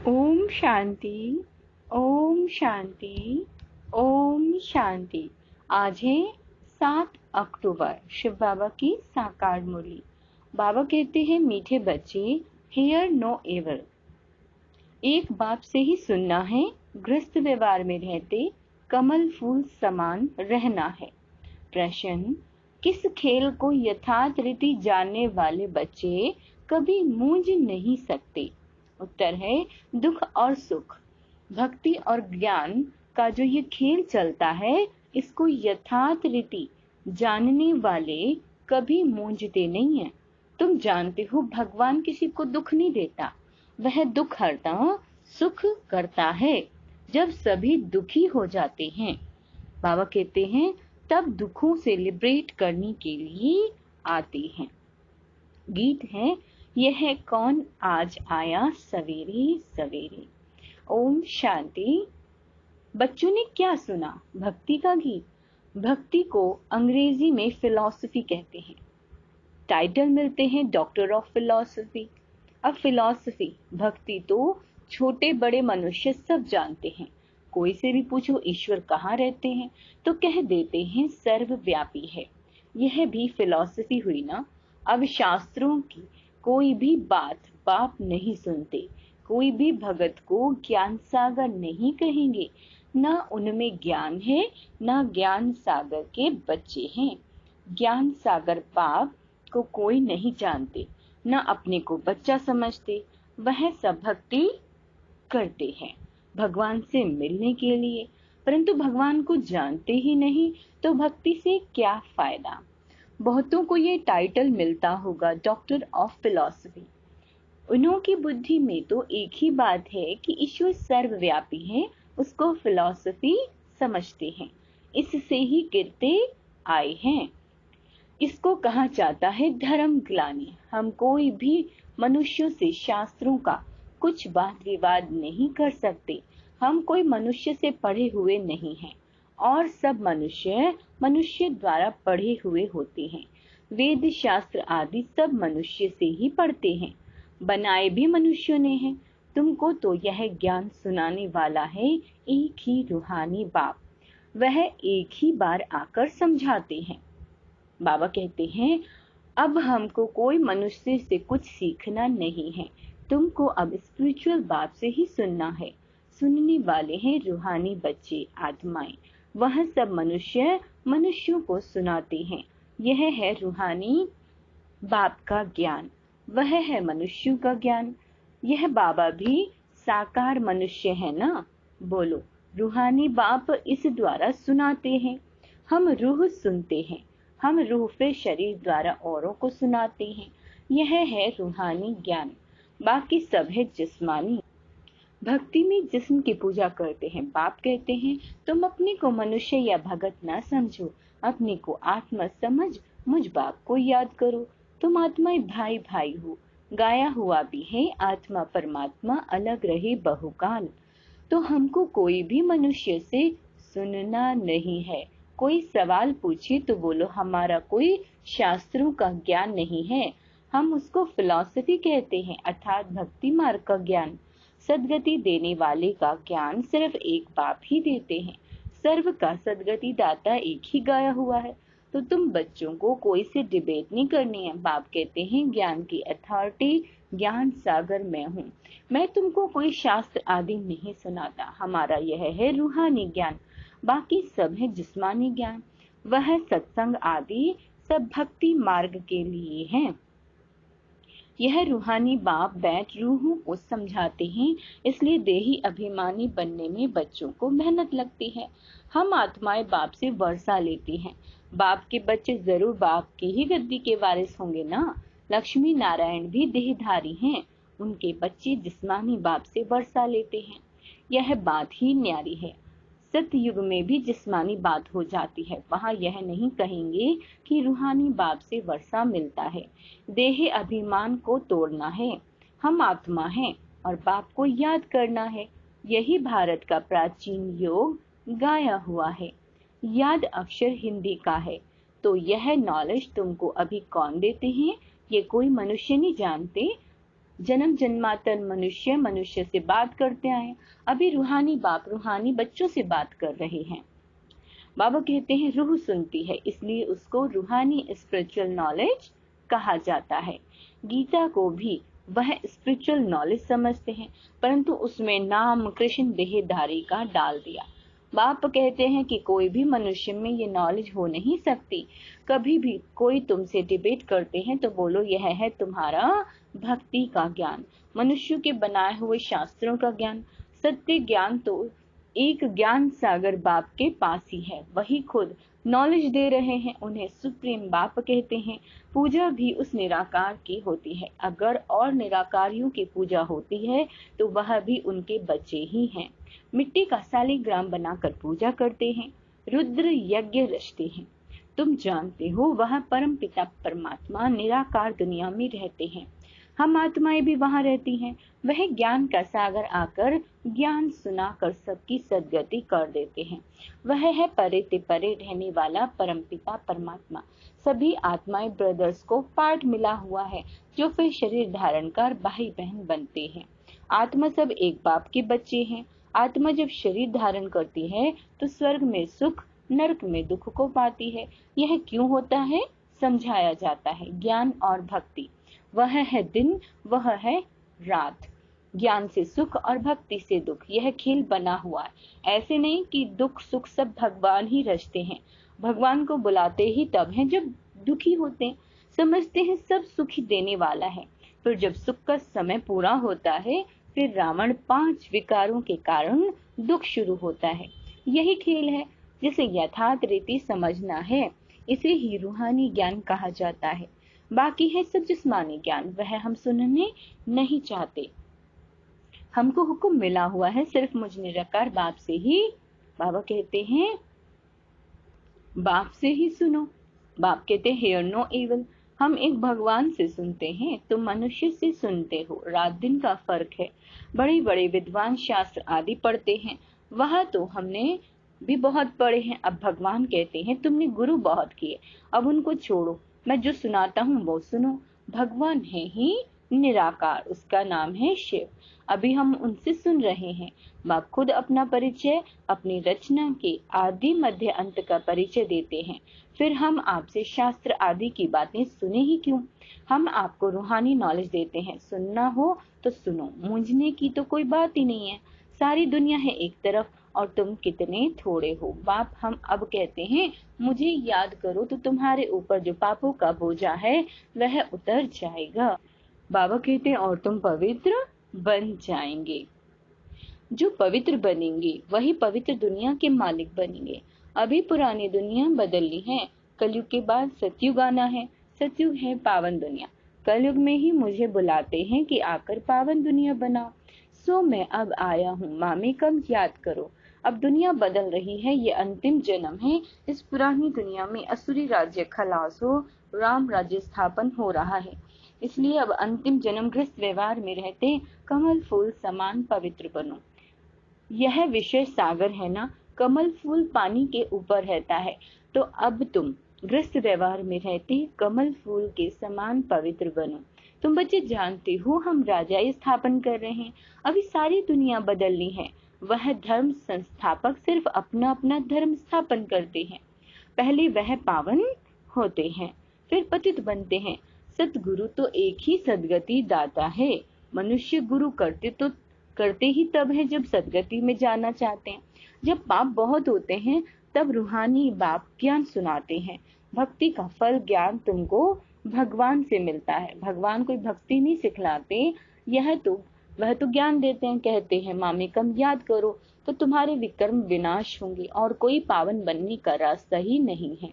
ओम शांति, ओम शांति, ओम शांति। आज है 7 अक्टूबर, शिव बाबा की साकार मुरली। बाबा कहते हैं, मीठे बच्चे, हियर नो एवल। एक बाप से ही सुनना है, गृहस्थ व्यवहार में रहते कमल फूल समान रहना है। प्रश्न, किस खेल को यथार्थ रीति जानने वाले बच्चे कभी मूंझ नहीं सकते? उत्तर है दुख और सुख। भक्ति और ज्ञान का जो ये खेल चलता है, इसको यथार्थ रीति जानने वाले कभी मूंझते नहीं है। तुम जानते हो, भगवान किसी को दुख नहीं देता, वह दुख हरता सुख करता है। जब सभी दुखी हो जाते हैं, बाबा कहते हैं, तब दुखों से लिबरेट करने के लिए आते हैं। गीत है, यह है कौन आज आया सवेरे सवेरे। ओम शांति। बच्चों ने क्या सुना? भक्ति का गीत। भक्ति को अंग्रेजी में फिलॉसफी कहते हैं। टाइटल मिलते हैं डॉक्टर ऑफ फिलॉसफी। अब फिलॉसफी, भक्ति तो छोटे बड़े मनुष्य सब जानते हैं। कोई से भी पूछो ईश्वर कहाँ रहते हैं, तो कह देते हैं सर्वव्यापी है। यह भी फिलॉसफी हुई ना। अब शास्त्रों की कोई भी बात बाप नहीं सुनते। कोई भी भगत को ज्ञान सागर नहीं कहेंगे। ना उनमें ज्ञान है, ना ज्ञान सागर के बच्चे हैं। ज्ञान सागर बाप को कोई नहीं जानते, ना अपने को बच्चा समझते। वह सब भक्ति करते हैं भगवान से मिलने के लिए, परंतु भगवान को जानते ही नहीं, तो भक्ति से क्या फायदा? बहुतों को ये टाइटल मिलता होगा डॉक्टर ऑफ फिलॉसफी। उन्हों की बुद्धि में तो एक ही बात है कि ईश्वर सर्वव्यापी है, उसको फिलॉसफी समझते हैं। इससे ही गिरते आए हैं। इसको कहा जाता है धर्म ग्लानि। हम कोई भी मनुष्यों से शास्त्रों का कुछ बात विवाद नहीं कर सकते। हम कोई मनुष्य से पढ़े हुए नहीं हैं, और सब मनुष्य द्वारा पढ़े हुए होते हैं। वेद शास्त्र आदि सब मनुष्य से ही पढ़ते हैं, बनाए भी मनुष्यों ने हैं। तुमको तो यह ज्ञान सुनाने वाला है एक ही रूहानी बाप। वह एक ही बार आकर समझाते हैं। बाबा कहते हैं, अब हमको कोई मनुष्य से कुछ सीखना नहीं है, तुमको अब स्पिरिचुअल बाप से ही सुनना है। सुनने वाले हैं रूहानी बच्चे, आत्माएं। वह सब मनुष्यों को सुनाते हैं। यह है रूहानी बाप का ज्ञान, वह है मनुष्यों का ज्ञान। यह बाबा भी साकार मनुष्य है ना। बोलो, रूहानी बाप इस द्वारा सुनाते हैं। हम रूह सुनते हैं, हम रूह फिर शरीर द्वारा औरों को सुनाते हैं। यह है रूहानी ज्ञान। बाकी सब है जिस्मानी। भक्ति में जिस्म की पूजा करते हैं। बाप कहते हैं, तुम अपने को मनुष्य या भगत ना समझो, अपने को आत्मा समझ मुझ बाप को याद करो। तुम आत्माएं भाई भाई हो। गाया हुआ भी है, आत्मा परमात्मा अलग रहे बहुकाल। तो हमको कोई भी मनुष्य से सुनना नहीं है। कोई सवाल पूछे तो बोलो हमारा कोई शास्त्रों का ज्ञान नहीं है। हम उसको फिलॉसफी कहते हैं, अर्थात भक्ति मार्ग का ज्ञान। सदगति देने वाले का ज्ञान सिर्फ एक बाप ही देते हैं। सर्व का सदगति दाता एक ही गाया हुआ है। तो तुम बच्चों को कोई से डिबेट नहीं करनी है। बाप कहते हैं, ज्ञान की अथॉरिटी ज्ञान सागर मैं हूँ। मैं तुमको कोई शास्त्र आदि नहीं सुनाता। हमारा यह है रूहानी ज्ञान, बाकी सब है जिस्मानी ज्ञान। वह सत्संग आदि सब भक्ति मार्ग के लिए हैं। यह रूहानी बाप बैठ रूहों को समझाते हैं, इसलिए देही अभिमानी बनने में बच्चों को मेहनत लगती है। हम आत्माएं बाप से वर्षा लेती हैं। बाप के बच्चे जरूर बाप की ही गद्दी के वारिस होंगे ना। लक्ष्मी नारायण भी देहधारी हैं, उनके बच्चे जिस्मानी बाप से वर्षा लेते हैं। यह बात ही न्यारी है। सतयुग में भी जिस्मानी बात हो जाती है। वहाँ यह नहीं कहेंगे कि रूहानी बाप से वर्षा मिलता है। देह अभिमान को तोड़ना है। हम आत्मा हैं और बाप को याद करना है। यही भारत का प्राचीन योग गाया हुआ है। याद अक्षर हिंदी का है। तो यह नॉलेज तुमको अभी कौन देते हैं? ये कोई मनुष्य नहीं जानते। जन्म जन्मांतर मनुष्य मनुष्य से बात करते आए, अभी रूहानी बाप रूहानी बच्चों से बात कर रहे हैं। बाबा कहते हैं रूह सुनती है, इसलिए उसको रूहानी स्पिरिचुअल नॉलेज कहा जाता है। गीता को भी वह स्पिरिचुअल नॉलेज समझते हैं, परंतु उसमें नाम कृष्ण देहधारी का डाल दिया। बाप कहते हैं कि कोई भी मनुष्य में ये नॉलेज हो नहीं सकती। कभी भी कोई तुमसे डिबेट करते हैं तो बोलो यह है तुम्हारा भक्ति का ज्ञान, मनुष्य के बनाए हुए शास्त्रों का ज्ञान। सत्य ज्ञान तो एक ज्ञान सागर बाप के पास ही है, वही खुद नॉलेज दे रहे हैं। उन्हें सुप्रीम बाप कहते हैं। पूजा भी उस निराकार की होती है। अगर और निराकारियों की पूजा होती है तो वह भी उनके बच्चे ही हैं। मिट्टी का शालिग्राम बनाकर पूजा करते हैं, रुद्र यज्ञ रचते हैं। तुम जानते हो वह परम पिता परमात्मा निराकार दुनिया में रहते हैं। हम आत्माएं भी वहां रहती हैं। वह ज्ञान का सागर आकर ज्ञान सुनाकर सबकी सद्गति कर देते हैं। वह है परे ते परे रहने वाला परम पिता परमात्मा। सभी आत्माएं ब्रदर्स को पार्ट मिला हुआ है, जो फिर शरीर धारण कर भाई बहन बनते हैं। आत्मा सब एक बाप के बच्चे हैं। आत्मा जब शरीर धारण करती है तो स्वर्ग में सुख, नरक में दुख को पाती है। यह क्यों होता है समझाया जाता है। ज्ञान और भक्ति, वह है दिन, वह है रात। ज्ञान से सुख और भक्ति से दुख, यह खेल बना हुआ है। ऐसे नहीं कि दुख सुख सब भगवान ही रचते हैं। भगवान को बुलाते ही तब है जब दुखी होते हैं। समझते हैं सब सुखी देने वाला है, फिर जब सुख का समय पूरा होता है फिर रावण 5 विकारों के कारण दुख शुरू होता है। यही खेल है जिसे यथार्थ रीति समझना है। इसे ही रूहानी ज्ञान कहा जाता है। बाकी है सब जिस्मानी ज्ञान, वह हम सुनने नहीं चाहते। हमको हुक्म मिला हुआ है सिर्फ मुझ निराकार बाप से ही। बाबा कहते हैं बाप से ही सुनो। बाप कहते हैं हियर नो इविल। हम एक भगवान से सुनते हैं, तुम मनुष्य से सुनते हो। रात दिन का फर्क है। बड़े बड़े विद्वान शास्त्र आदि पढ़ते हैं, वह तो हमने भी बहुत पढ़े हैं। अब भगवान कहते हैं तुमने गुरु बहुत किए, अब उनको छोड़ो, मैं जो सुनाता हूँ वो सुनो। भगवान है ही निराकार, उसका नाम है शिव। अभी हम उनसे सुन रहे हैं। बाप खुद अपना परिचय, अपनी रचना के आदि मध्य अंत का परिचय देते हैं। फिर हम आपसे शास्त्र आदि की बातें सुने ही क्यों। हम आपको रूहानी नॉलेज देते हैं। सुनना हो तो सुनो, मूंझने की तो कोई बात ही नहीं है। सारी दुनिया है एक तरफ और तुम कितने थोड़े हो। बाप हम अब कहते हैं मुझे याद करो तो तुम्हारे ऊपर जो पापों का बोझा है वह उतर जाएगा। बाबा कहते हैं और तुम पवित्र बन जाएंगे। जो पवित्र बनेंगे वही पवित्र दुनिया के मालिक बनेंगे। अभी पुरानी दुनिया बदलनी है। कलयुग के बाद सतयुग आना है। सतयुग है पावन दुनिया। कलयुग में ही मुझे बुलाते हैं कि आकर पावन दुनिया बनाओ। सो मैं अब आया हूँ, मामी कम याद करो। अब दुनिया बदल रही है, ये अंतिम जन्म है। इस पुरानी दुनिया में असुरी राज्य खलास हो, राम राज्य स्थापन हो रहा है। इसलिए अब अंतिम जन्म गृहस्थ व्यवहार में रहते कमल फूल समान पवित्र बनो। यह विषय सागर है ना, कमल फूल पानी के ऊपर रहता है, तो अब तुम गृहस्थ व्यवहार में रहते कमल फूल के समान पवित्र बनो। तुम बच्चे जानते हो हम राजा स्थापन कर रहे हैं। अभी सारी दुनिया बदलनी है। वह धर्म संस्थापक सिर्फ अपना अपना धर्म स्थापन करते हैं। पहले वह पावन होते हैं, फिर पतित बनते हैं। सतगुरु तो एक ही सदगति दाता है। मनुष्य गुरु करते ही तब है जब सदगति में जाना चाहते हैं। जब पाप बहुत होते हैं तब रूहानी बाप ज्ञान सुनाते हैं। भक्ति का फल ज्ञान तुमको भगवान से मिलता है। भगवान कोई भक्ति नहीं सिखलाते, वह तो ज्ञान देते हैं। कहते हैं मामी कम याद करो तो तुम्हारे विकर्म विनाश होंगे और कोई पावन बनने का रास्ता ही नहीं है।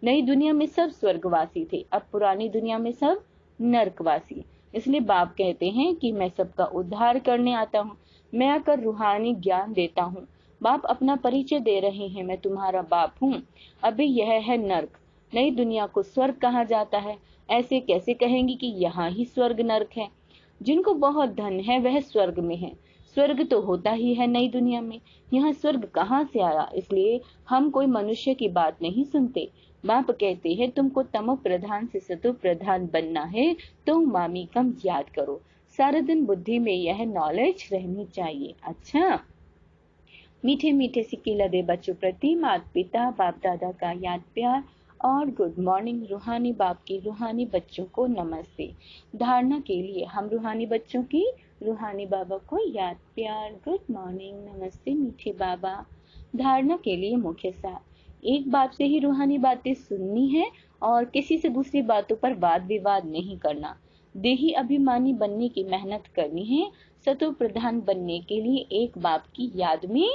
नई दुनिया में सब स्वर्गवासी थे, अब पुरानी दुनिया में सब नरकवासी। इसलिए बाप कहते हैं कि मैं सबका उद्धार करने आता हूँ। मैं आकर रूहानी ज्ञान देता हूँ। बाप अपना परिचय दे रहे हैं, मैं तुम्हारा बाप हूँ। अभी यह है नर्क, नई दुनिया को स्वर्ग कहा जाता है। ऐसे कैसे कहेंगे कि यहाँ ही स्वर्ग नर्क है। जिनको बहुत धन है वह स्वर्ग में है। स्वर्ग तो होता ही है नई दुनिया में, यहाँ स्वर्ग कहाँ से आया। इसलिए हम कोई मनुष्य की बात नहीं सुनते। बाप कहते हैं तुमको तमो प्रधान से सतो प्रधान बनना है तो मामी कम याद करो। सारा दिन बुद्धि में यह नॉलेज रहनी चाहिए। अच्छा, मीठे मीठे सिक्के लदे बच्चों प्रति माता पिता बाप दादा का याद प्यार और गुड मॉर्निंग। रूहानी बाप की रूहानी बच्चों को नमस्ते। धारणा के लिए हम रूहानी बच्चों की रूहानी बाबा को याद प्यार गुड मॉर्निंग नमस्ते मीठे बाबा। धारणा के लिए मुख्य सार, एक बाप से ही रूहानी बातें सुननी है और किसी से दूसरी बातों पर वाद विवाद नहीं करना। देही अभिमानी बनने की मेहनत करनी है। सतो प्रधान बनने के लिए एक बाप की याद में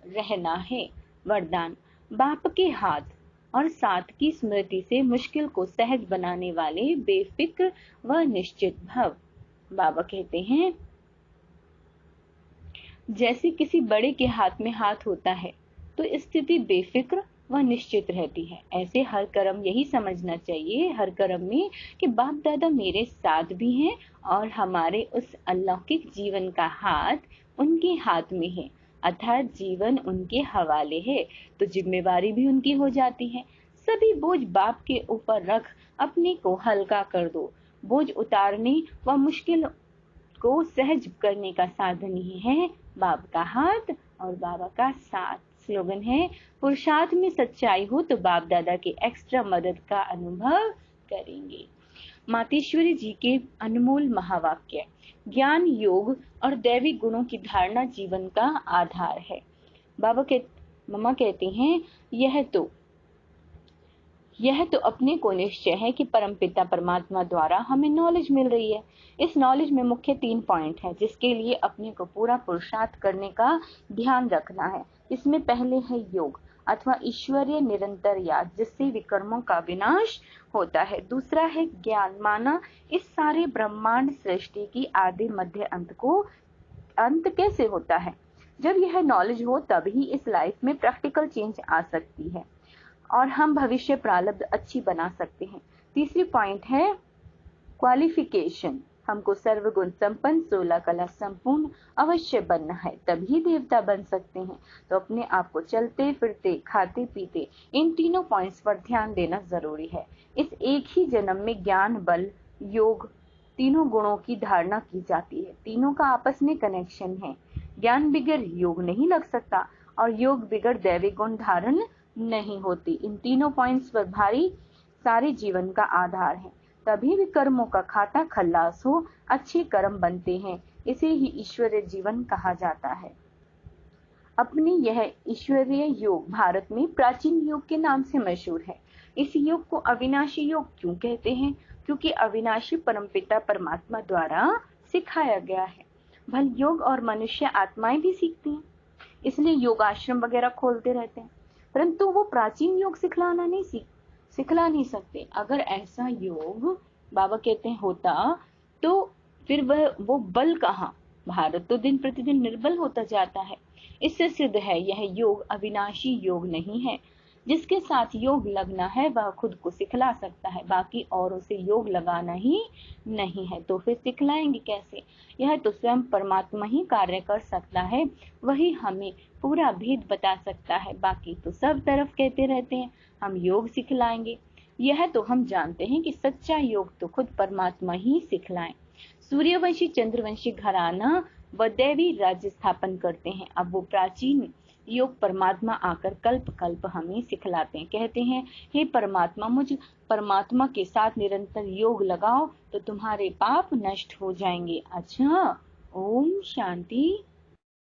रहना है। वरदान, बाप के हाथ और साथ की स्मृति से मुश्किल को सहज बनाने वाले बेफिक्र व निश्चित भव। बाबा कहते हैं, जैसे किसी बड़े के हाथ में हाथ होता है तो स्थिति बेफिक्र व निश्चित रहती है। ऐसे हर कर्म यही समझना चाहिए, हर कर्म में, कि बाप दादा मेरे साथ भी हैं और हमारे उस अलौकिक जीवन का हाथ उनके हाथ में है, अर्थात जीवन उनके हवाले है, तो जिम्मेवारी भी उनकी हो जाती है। सभी बोझ बाप के ऊपर रख अपने को हल्का कर दो। बोझ उतारने व मुश्किल को सहज करने का साधन ही है बाप का हाथ और बाबा का साथ। स्लोगन है, पुरुषार्थ में सच्चाई हो तो बाप दादा के एक्स्ट्रा मदद का अनुभव करेंगे। मातेश्वरी जी के अनमोल महावाक्य, ज्ञान योग और दैवी गुणों की धारणा जीवन का आधार है। मम्मा कहती हैं, यह तो अपने को निश्चय है कि परमपिता परमात्मा द्वारा हमें नॉलेज मिल रही है। इस नॉलेज में मुख्य 3 पॉइंट है जिसके लिए अपने को पूरा पुरुषार्थ करने का ध्यान रखना है। इसमें पहले है योग अथवा ईश्वरीय निरंतर याद, जिससे विकर्मों का विनाश होता है। दूसरा है ज्ञान, माना इस सारे ब्रह्मांड सृष्टि की आदि मध्य अंत कैसे होता है। जब यह नॉलेज हो तभी इस लाइफ में प्रैक्टिकल चेंज आ सकती है और हम भविष्य प्रारब्ध अच्छी बना सकते हैं। तीसरी पॉइंट है क्वालिफिकेशन, हमको सर्वगुण संपन्न 16 कला संपूर्ण अवश्य बनना है, तभी देवता बन सकते हैं। तो अपने आप को चलते फिरते खाते पीते इन तीनों पॉइंट्स पर ध्यान देना जरूरी है। इस एक ही जन्म में ज्ञान बल योग तीनों गुणों की धारणा की जाती है। तीनों का आपस में कनेक्शन है। ज्ञान बिगर योग नहीं लग सकता और योग बिगर दैवी गुण धारण नहीं होती। इन तीनों पॉइंट्स पर भारी सारे जीवन का आधार है, तभी भी कर्मों का खाता खल्लास हो, अच्छे कर्म बनते हैं। इसे ही ईश्वरीय जीवन कहा जाता है। अपने यह ईश्वरीय योग भारत में प्राचीन योग के नाम से मशहूर है। इस योग को अविनाशी योग क्यों कहते हैं? क्योंकि अविनाशी परमपिता परमात्मा द्वारा सिखाया गया है। भल योग और मनुष्य आत्माएं भी सीखती हैं, इसलिए योग आश्रम वगैरह खोलते रहते हैं, परंतु वो प्राचीन योग सिखला नहीं सकते। अगर ऐसा योग बाबा कहते हैं होता तो फिर वो बल कहाँ? भारत तो दिन प्रतिदिन निर्बल होता जाता है। इससे सिद्ध है यह योग अविनाशी योग नहीं है। जिसके साथ योग लगना है वह खुद को सिखला सकता है, बाकी औरों से योग लगाना ही नहीं है तो फिर सिखलाएंगे कैसे? यह तो स्वयं परमात्मा ही कार्य कर सकता है, वही हमें पूरा भेद बता सकता है। बाकी तो सब तरफ कहते रहते हैं हम योग सिखलाएंगे। यह तो हम जानते हैं कि सच्चा योग तो खुद परमात्मा ही सिखलाएं। सूर्यवंशी चंद्रवंशी घराना व दैवी राज्य स्थापन करते हैं। अब वो प्राचीन योग परमात्मा आकर कल्प कल्प हमें सिखलाते हैं। कहते हैं, हे परमात्मा, मुझ परमात्मा के साथ निरंतर योग लगाओ तो तुम्हारे पाप नष्ट हो जाएंगे। अच्छा, ओम शांति।